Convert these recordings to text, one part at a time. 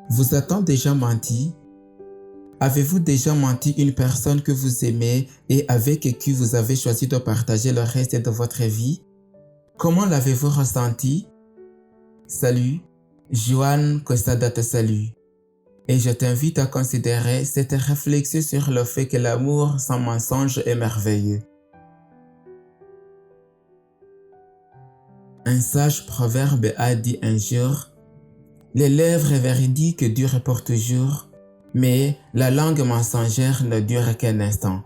Vous a-t-on déjà menti? Avez-vous déjà menti une personne que vous aimez et avec qui vous avez choisi de partager le reste de votre vie? Comment l'avez-vous ressenti? Salut, Joanne Costada te salue. Et je t'invite à considérer cette réflexion sur le fait que l'amour sans mensonge est merveilleux. Un sage proverbe a dit un jour: les lèvres véridiques durent pour toujours, mais la langue mensongère ne dure qu'un instant.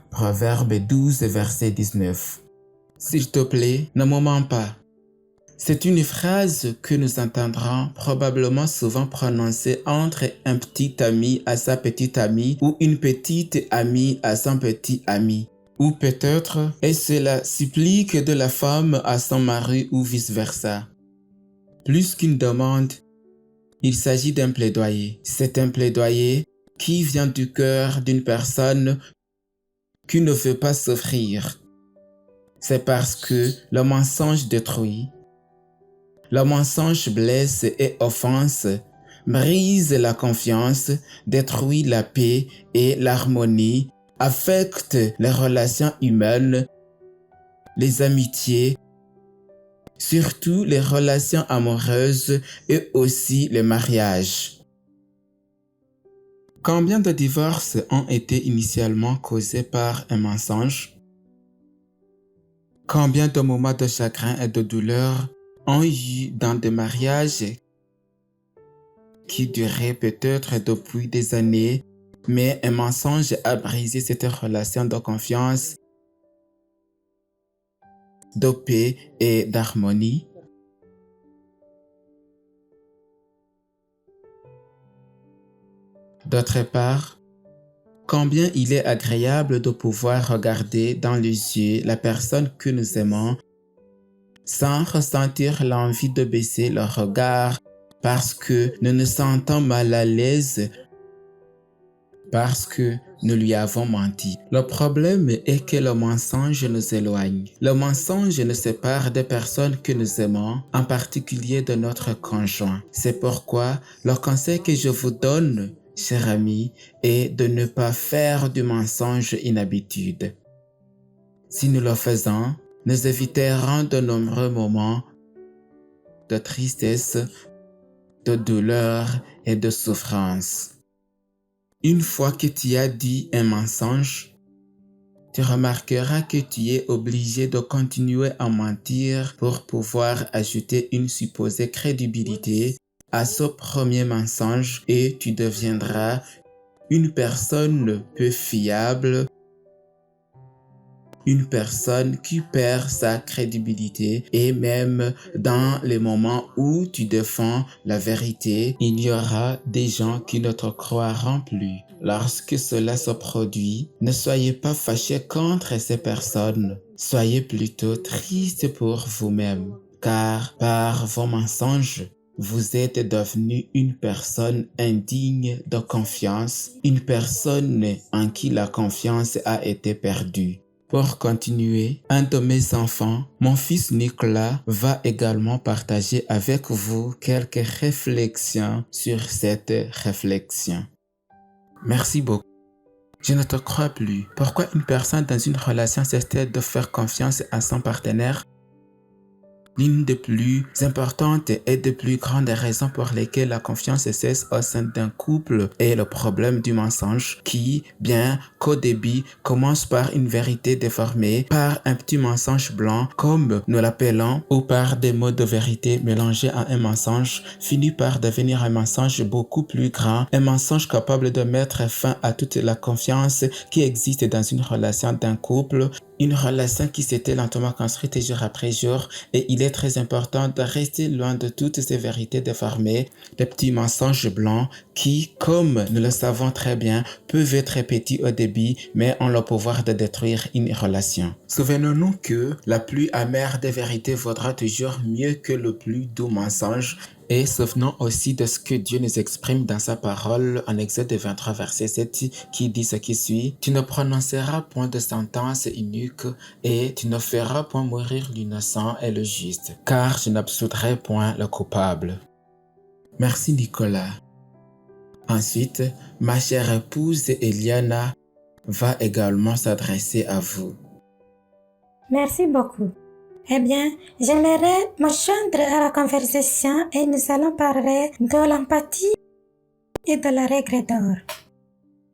Proverbe 12, verset 19. S'il te plaît, ne me mens pas. C'est une phrase que nous entendrons probablement souvent prononcer entre un petit ami à sa petite amie ou une petite amie à son petit ami. Ou peut-être est-ce la supplique de la femme à son mari ou vice-versa. Plus qu'une demande, il s'agit d'un plaidoyer. C'est un plaidoyer qui vient du cœur d'une personne qui ne veut pas souffrir. C'est parce que le mensonge détruit. Le mensonge blesse et offense, brise la confiance, détruit la paix et l'harmonie, affecte les relations humaines, les amitiés, surtout les relations amoureuses et aussi les mariages. Combien de divorces ont été initialement causés par un mensonge? Combien de moments de chagrin et de douleur ont eu dans des mariages qui duraient peut-être depuis des années, mais un mensonge a brisé cette relation de confiance, de paix et d'harmonie? D'autre part, combien il est agréable de pouvoir regarder dans les yeux la personne que nous aimons sans ressentir l'envie de baisser le regard parce que nous nous sentons mal à l'aise, parce que nous lui avons menti. Le problème est que le mensonge nous éloigne. Le mensonge nous sépare des personnes que nous aimons, en particulier de notre conjoint. C'est pourquoi le conseil que je vous donne, cher ami, est de ne pas faire du mensonge une habitude. Si nous le faisons, nous éviterons de nombreux moments de tristesse, de douleur et de souffrance. Une fois que tu as dit un mensonge, tu remarqueras que tu es obligé de continuer à mentir pour pouvoir ajouter une supposée crédibilité à ce premier mensonge et tu deviendras une personne peu fiable, une personne qui perd sa crédibilité et même dans les moments où tu défends la vérité, il y aura des gens qui ne te croiront plus. Lorsque cela se produit, ne soyez pas fâchés contre ces personnes. Soyez plutôt tristes pour vous-même, car par vos mensonges, vous êtes devenu une personne indigne de confiance, une personne en qui la confiance a été perdue. Pour continuer, un de mes enfants, mon fils Nicolas, va également partager avec vous quelques réflexions sur cette réflexion. Merci beaucoup. Je ne te crois plus. Pourquoi une personne dans une relation cesse-t-elle de faire confiance à son partenaire? L'une des plus importantes et des plus grandes raisons pour lesquelles la confiance cesse au sein d'un couple est le problème du mensonge qui, bien qu'au début, commence par une vérité déformée, par un petit mensonge blanc comme nous l'appelons, ou par des mots de vérité mélangés à un mensonge, finit par devenir un mensonge beaucoup plus grand, un mensonge capable de mettre fin à toute la confiance qui existe dans une relation d'un couple, une relation qui s'était lentement construite jour après jour, et il est très important de rester loin de toutes ces vérités déformées, des petits mensonges blancs qui, comme nous le savons très bien, peuvent être petits au début, mais ont le pouvoir de détruire une relation. Souvenons-nous que la plus amère des vérités vaudra toujours mieux que le plus doux mensonge. Et souvenons aussi de ce que Dieu nous exprime dans sa parole en Exode 23, verset 7, qui dit ce qui suit: « Tu ne prononceras point de sentence inique, et tu ne feras point mourir l'innocent et le juste, car je n'absoudrai point le coupable. » Merci Nicolas. Ensuite, ma chère épouse Eliana va également s'adresser à vous. Merci beaucoup. Eh bien, j'aimerais me joindre à la conversation et nous allons parler de l'empathie et de la règle d'or.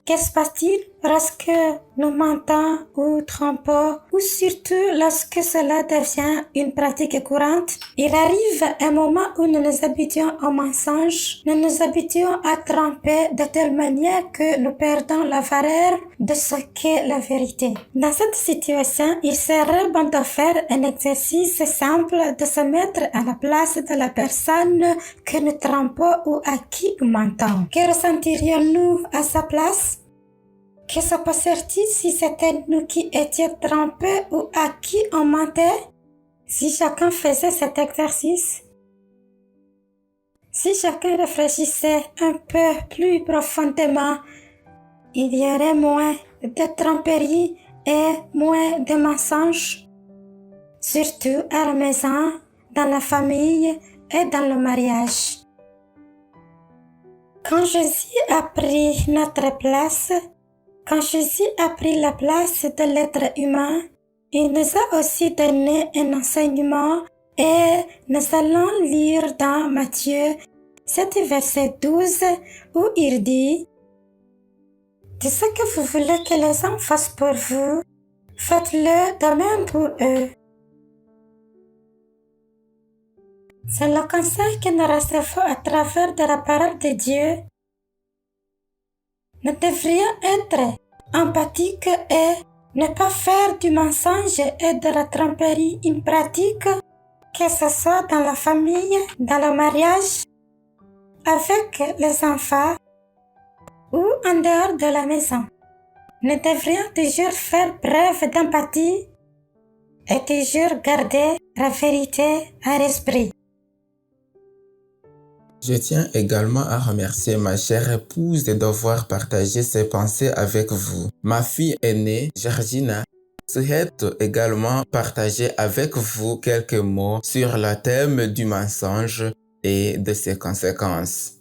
Que se passe-t-il lorsque nous mentons ou trompons ou surtout lorsque cela devient une pratique courante? Il arrive un moment où nous nous habituons au mensonge, nous nous habituons à tromper de telle manière que nous perdons la valeur de ce qu'est la vérité. Dans cette situation, il serait bon de faire un exercice simple de se mettre à la place de la personne que nous trompons ou à qui nous mentons. Que ressentirions-nous à sa place? Que se passerait-il si c'était nous qui étions trompés ou à qui on mentait? Si chacun faisait cet exercice? Si chacun réfléchissait un peu plus profondément, il y aurait moins de tromperies et moins de mensonges, surtout à la maison, dans la famille et dans le mariage. Quand Jésus a pris notre place, quand Jésus a pris la place de l'être humain, il nous a aussi donné un enseignement et nous allons lire dans Matthieu 7 verset 12 où il dit « De ce que vous voulez que les hommes fassent pour vous, faites-le de même pour eux. » C'est le conseil que nous recevons à travers de la parole de Dieu. Nous devrions être empathiques et ne pas faire du mensonge et de la tromperie une pratique, que ce soit dans la famille, dans le mariage, avec les enfants ou en dehors de la maison. Nous devrions toujours faire preuve d'empathie et toujours garder la vérité à l'esprit. Je tiens également à remercier ma chère épouse de devoir partager ses pensées avec vous. Ma fille aînée, Georgina, souhaite également partager avec vous quelques mots sur le thème du mensonge et de ses conséquences.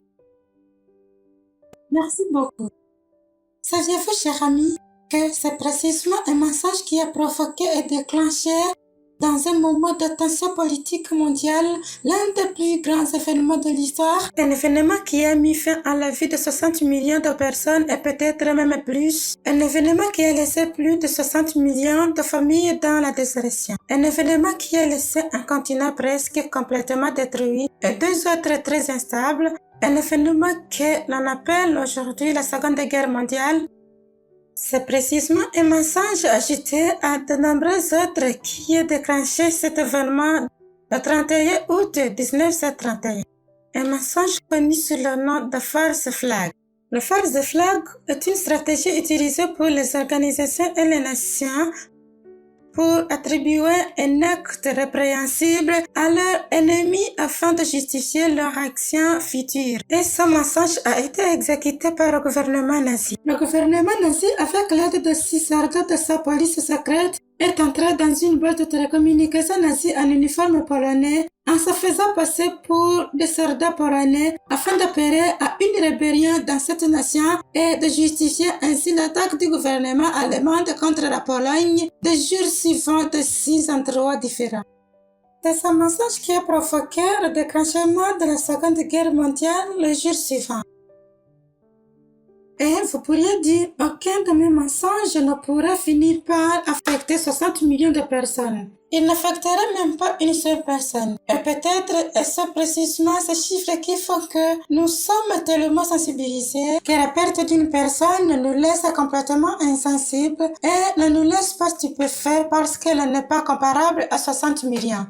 Merci beaucoup. Saviez-vous, cher ami, que c'est précisément un mensonge qui a provoqué et déclenché dans un moment de tension politique mondiale, l'un des plus grands événements de l'histoire, un événement qui a mis fin à la vie de 60 millions de personnes et peut-être même plus, un événement qui a laissé plus de 60 millions de familles dans la désolation, un événement qui a laissé un continent presque complètement détruit et deux autres très instables, un événement que l'on appelle aujourd'hui la Seconde Guerre mondiale. C'est précisément un mensonge ajouté à de nombreux autres qui a déclenché cet événement le 31 août 1931. Un mensonge connu sous le nom de false flag. Le false flag est une stratégie utilisée pour les organisations et les nations pour attribuer un acte répréhensible à leur ennemi afin de justifier leur action future. Et ce mensonge a été exécuté par le gouvernement nazi. Le gouvernement nazi, avec l'aide de 6 soldats de sa police secrète, est entré dans une boîte de télécommunications nazie en uniforme polonais en se faisant passer pour des soldats polonais afin d'opérer à une rébellion dans cette nation et de justifier ainsi l'attaque du gouvernement allemand contre la Pologne des jours suivants de 6 endroits différents. C'est ce mensonge qui a provoqué le déclenchement de la Seconde Guerre mondiale le jour suivant. Et vous pourriez dire, aucun de mes mensonges ne pourra finir par affecter 60 millions de personnes. Il n'affectera même pas une seule personne. Et peut-être est-ce précisément ces chiffres qui font que nous sommes tellement sensibilisés que la perte d'une personne nous laisse complètement insensibles et ne nous laisse pas stupéfaits parce qu'elle n'est pas comparable à 60 millions.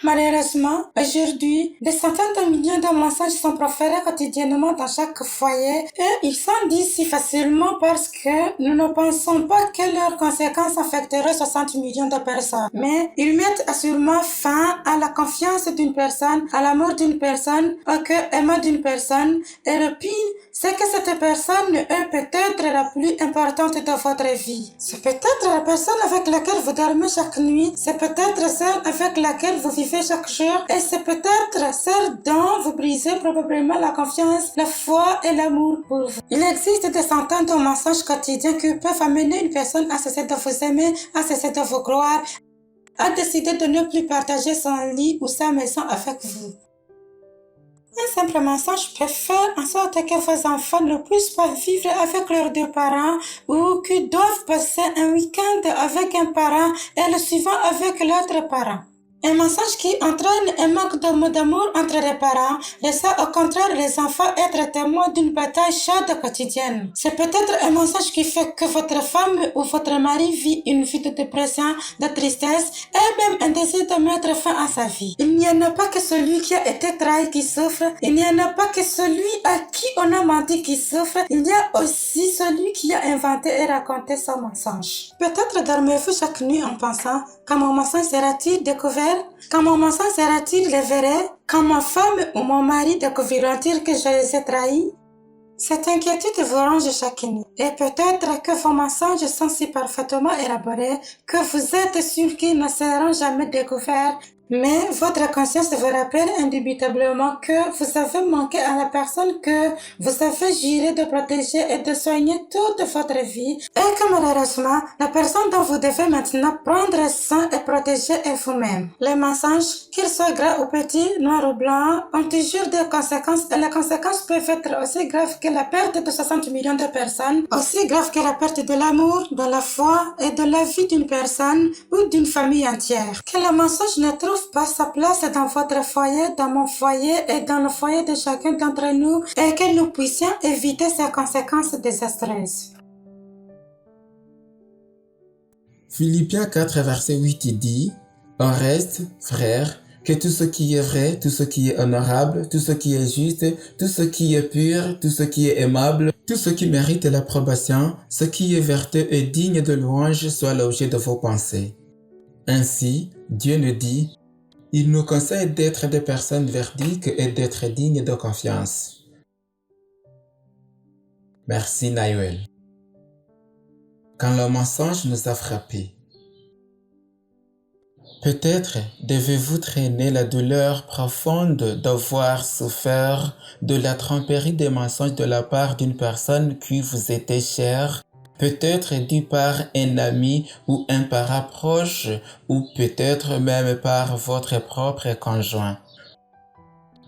Malheureusement, aujourd'hui, des centaines de millions de mensonges sont proférés quotidiennement dans chaque foyer et ils sont dits si facilement parce que nous ne pensons pas que leurs conséquences affecteraient 60 millions de personnes. Mais ils mettent assurément fin à la confiance d'une personne, à l'amour d'une personne, au cœur d'une personne. Et le pire, c'est que cette personne est peut-être la plus importante de votre vie. C'est peut-être la personne avec laquelle vous dormez chaque nuit, c'est peut-être celle avec laquelle vous vivez vivez chaque jour et c'est peut-être ce dont vous brisez probablement la confiance, la foi et l'amour pour vous. Il existe des centaines de mensonges quotidiens qui peuvent amener une personne à cesser de vous aimer, à cesser de vous croire, à décider de ne plus partager son lit ou sa maison avec vous. Un simple mensonge peut faire en sorte que vos enfants ne puissent pas vivre avec leurs deux parents ou qu'ils doivent passer un week-end avec un parent et le suivant avec l'autre parent. Un mensonge qui entraîne un manque d'amour entre les parents laisse au contraire les enfants être témoins d'une bataille chaude quotidienne. C'est peut-être un mensonge qui fait que votre femme ou votre mari vit une vie de dépression, de tristesse et même un désir de mettre fin à sa vie. Il n'y en a pas que celui qui a été trahi qui souffre, il n'y en a pas que celui à qui on a menti qui souffre, il y a aussi celui qui a inventé et raconté son mensonge. Peut-être dormez-vous chaque nuit en pensant: quand mon mensonge sera-t-il découvert? Quand mon mensonge sera-t-il révélé? Quand ma femme ou mon mari découvriront-ils que je les ai trahis? Cette inquiétude vous ronge chaque nuit. Et peut-être que vos mensonges sont si parfaitement élaborés que vous êtes sûr qu'ils ne seront jamais découverts. Mais votre conscience vous rappelle indubitablement que vous avez manqué à la personne que vous avez juré de protéger et de soigner toute votre vie. Et que malheureusement, la personne dont vous devez maintenant prendre soin et protéger est vous-même. Les mensonges, qu'ils soient gras ou petits, noirs ou blancs, ont toujours des conséquences et les conséquences peuvent être aussi graves que la perte de 60 millions de personnes, aussi graves que la perte de l'amour, de la foi et de la vie d'une personne ou d'une famille entière. Que le mensonge ne trouve pas sa place dans votre foyer, dans mon foyer et dans le foyer de chacun d'entre nous et que nous puissions éviter ces conséquences désastreuses. Philippiens 4, verset 8, il dit: « En reste, frères, que tout ce qui est vrai, tout ce qui est honorable, tout ce qui est juste, tout ce qui est pur, tout ce qui est aimable, tout ce qui mérite l'approbation, ce qui est vertueux et digne de louange soit l'objet de vos pensées. » Ainsi, Dieu nous dit: il nous conseille d'être des personnes véridiques et d'être dignes de confiance. Merci Naël. Quand le mensonge nous a frappés, peut-être devez-vous traîner la douleur profonde d'avoir souffert de la tromperie des mensonges de la part d'une personne qui vous était chère, peut-être dû par un ami ou un parent proche, ou peut-être même par votre propre conjoint.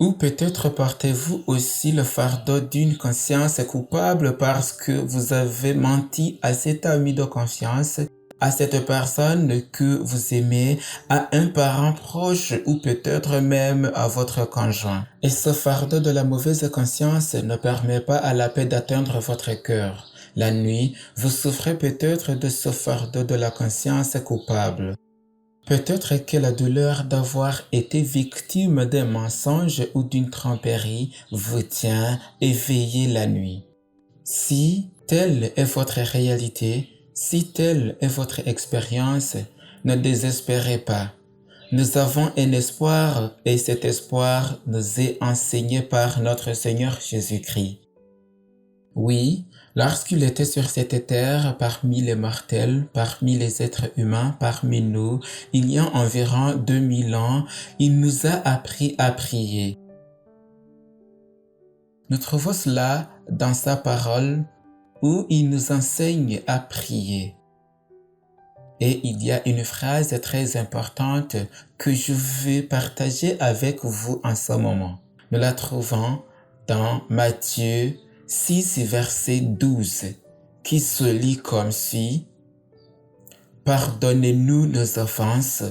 Ou peut-être portez-vous aussi le fardeau d'une conscience coupable parce que vous avez menti à cet ami de confiance, à cette personne que vous aimez, à un parent proche ou peut-être même à votre conjoint. Et ce fardeau de la mauvaise conscience ne permet pas à la paix d'atteindre votre cœur. La nuit, vous souffrez peut-être de ce fardeau de la conscience coupable. Peut-être que la douleur d'avoir été victime d'un mensonge ou d'une tromperie vous tient éveillé la nuit. Si telle est votre réalité, si telle est votre expérience, ne désespérez pas. Nous avons un espoir et cet espoir nous est enseigné par notre Seigneur Jésus-Christ. Oui, lorsqu'il était sur cette terre, parmi les mortels, parmi les êtres humains, parmi nous, il y a environ 2000 ans, il nous a appris à prier. Nous trouvons cela dans sa parole où il nous enseigne à prier. Et il y a une phrase très importante que je veux partager avec vous en ce moment. Nous la trouvons dans Matthieu 6, verset 12, qui se lit comme suit: « Pardonnez-nous nos offenses,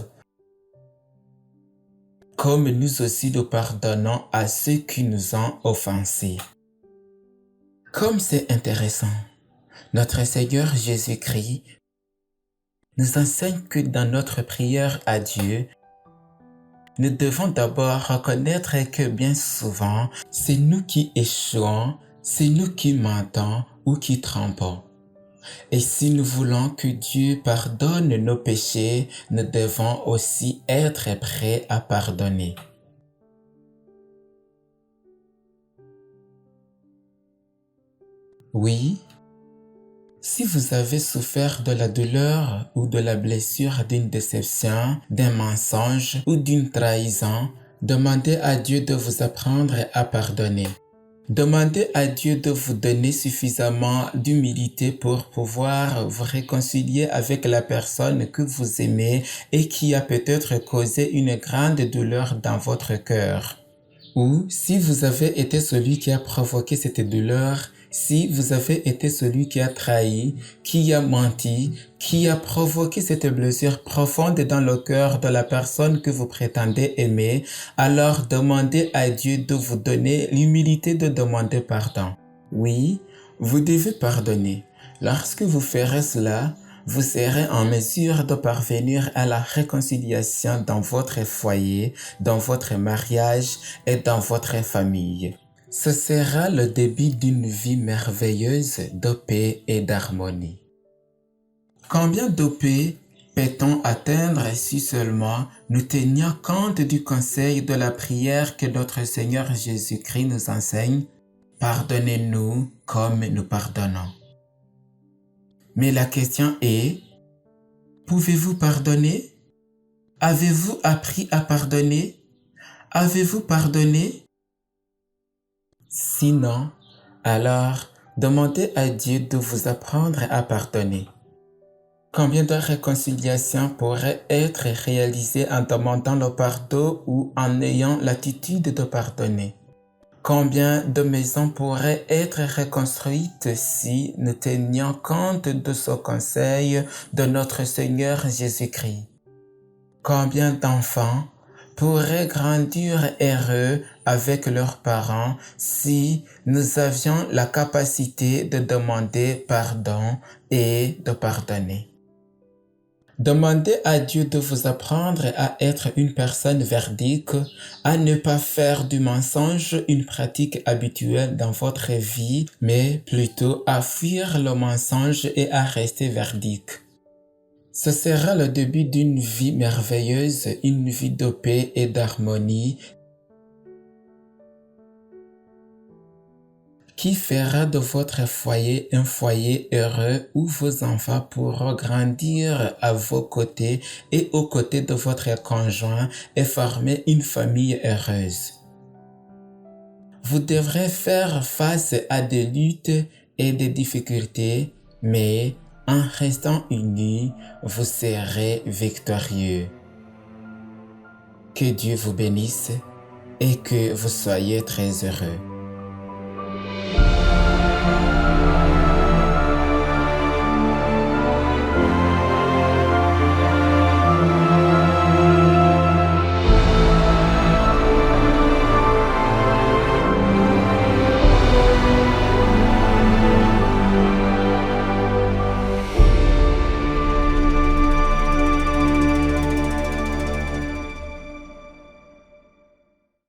comme nous aussi nous pardonnons à ceux qui nous ont offensés. » Comme c'est intéressant, notre Seigneur Jésus-Christ nous enseigne que dans notre prière à Dieu, nous devons d'abord reconnaître que bien souvent, c'est nous qui échouons, c'est nous qui mentons ou qui trompons. Et si nous voulons que Dieu pardonne nos péchés, nous devons aussi être prêts à pardonner. Oui, Si vous avez souffert de la douleur ou de la blessure d'une déception, d'un mensonge ou d'une trahison, demandez à Dieu de vous apprendre à pardonner. Demandez à Dieu de vous donner suffisamment d'humilité pour pouvoir vous réconcilier avec la personne que vous aimez et qui a peut-être causé une grande douleur dans votre cœur. Ou si vous avez été celui qui a provoqué cette douleur, si vous avez été celui qui a trahi, qui a menti, qui a provoqué cette blessure profonde dans le cœur de la personne que vous prétendez aimer, alors demandez à Dieu de vous donner l'humilité de demander pardon. Oui, vous devez pardonner. Lorsque vous ferez cela, vous serez en mesure de parvenir à la réconciliation dans votre foyer, dans votre mariage et dans votre famille. Ce sera le début d'une vie merveilleuse de paix et d'harmonie. Combien de paix peut-on atteindre si seulement nous tenions compte du conseil de la prière que notre Seigneur Jésus-Christ nous enseigne? Pardonnez-nous comme nous pardonnons. Mais la question est, pouvez-vous pardonner? Avez-vous appris à pardonner? Avez-vous pardonné? Sinon, alors, demandez à Dieu de vous apprendre à pardonner. Combien de réconciliations pourraient être réalisées en demandant le pardon ou en ayant l'attitude de pardonner? Combien de maisons pourraient être reconstruites si nous tenions compte de ce conseil de notre Seigneur Jésus-Christ? Combien d'enfants pourraient grandir heureux avec leurs parents si nous avions la capacité de demander pardon et de pardonner? Demandez à Dieu de vous apprendre à être une personne verdique, à ne pas faire du mensonge une pratique habituelle dans votre vie, mais plutôt à fuir le mensonge et à rester verdique. Ce sera le début d'une vie merveilleuse, une vie de paix et d'harmonie qui fera de votre foyer un foyer heureux où vos enfants pourront grandir à vos côtés et aux côtés de votre conjoint et former une famille heureuse. Vous devrez faire face à des luttes et des difficultés, mais en restant unis, vous serez victorieux. Que Dieu vous bénisse et que vous soyez très heureux.